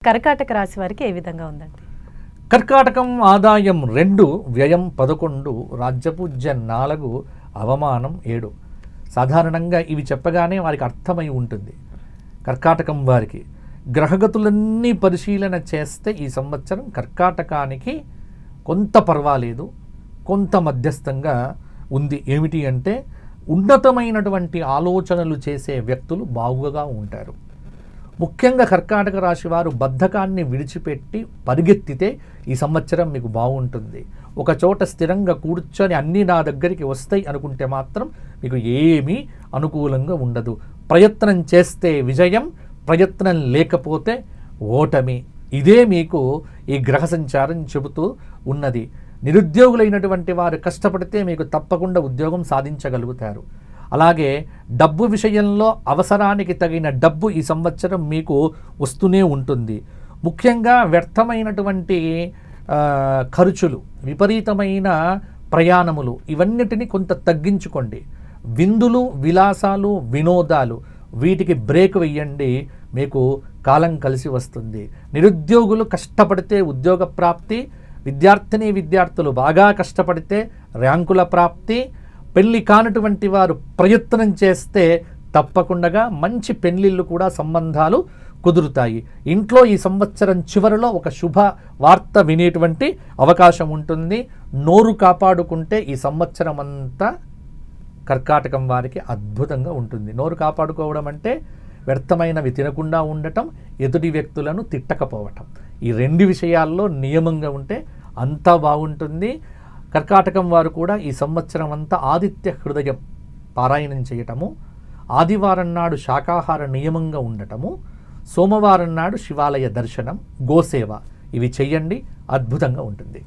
కర్కాటక రాశి వారికి ఏ విధంగా ఉందండి? కర్కాటకం ఆదాయం 2, వ్యయం 11, రాజ్యపూజ్యం 4, అవమానం 7. సాధారణంగా ఇవి చెప్పగానే వారికి అర్థమై ఉంటుంది. కర్కాటకం వారికి గ్రహగతులన్నీ పరిశీలన చేస్తే ఈ సంవత్సరం కర్కాటకానికి కొంత పర్వాలేదు, కొంత మధ్యస్థంగా ఉంది. ఏమిటి అంటే ఉన్నతమైనటువంటి ఆలోచనలు చేసే వ్యక్తులు బాగుగా ఉంటారు. ముఖ్యంగా కర్కాటక రాశి వారు బద్ధకాన్ని విడిచిపెట్టి పరిగెత్తితే ఈ సంవత్సరం మీకు బాగుంటుంది. ఒక చోట స్థిరంగా కూర్చొని అన్నీ నా దగ్గరికి వస్తాయి అనుకుంటే మాత్రం మీకు ఏమీ అనుకూలంగా ఉండదు. ప్రయత్నం చేస్తే విజయం, ప్రయత్నం లేకపోతే ఓటమి. ఇదే మీకు ఈ గ్రహ సంచారం చెబుతూ ఉన్నది. నిరుద్యోగులైనటువంటి వారు కష్టపడితే మీకు తప్పకుండా ఉద్యోగం సాధించగలుగుతారు. అలాగే డబ్బు విషయంలో అవసరానికి తగిన డబ్బు ఈ సంవత్సరం మీకు వస్తూనే ఉంటుంది. ముఖ్యంగా వ్యర్థమైనటువంటి ఖర్చులు, విపరీతమైన ప్రయాణములు ఇవన్నిటిని కొంత తగ్గించుకోండి. విందులు, విలాసాలు, వినోదాలు వీటికి బ్రేక్ వేయండి. మీకు కాలం కలిసి వస్తుంది. నిరుద్యోగులు కష్టపడితే ఉద్యోగ ప్రాప్తి, విద్యార్థులు బాగా కష్టపడితే ర్యాంకుల ప్రాప్తి, పెళ్లి కానటువంటి వారు ప్రయత్నం చేస్తే తప్పకుండా మంచి పెళ్లిళ్ళు కూడా సంబంధాలు కుదురుతాయి. ఇంట్లో ఈ సంవత్సరం చివరిలో ఒక శుభ వార్త వినేటువంటి అవకాశం ఉంటుంది. నోరు కాపాడుకుంటే ఈ సంవత్సరం అంతా కర్కాటకం వారికి అద్భుతంగా ఉంటుంది. నోరు కాపాడుకోవడం అంటే వ్యర్థమైనవి తినకుండా ఉండటం, ఎదుటి వ్యక్తులను తిట్టకపోవటం. ఈ 2 విషయాల్లో నియమంగా ఉంటే అంతా బాగుంటుంది. కర్కాటకం వారు కూడా ఈ సంవత్సరం అంతా ఆదిత్య హృదయం పారాయణం చేయటము, ఆదివారం నాడు శాకాహార నియమంగా ఉండటము, సోమవారం నాడు శివాలయ దర్శనం, గోసేవ ఇవి చెయ్యండి. అద్భుతంగా ఉంటుంది.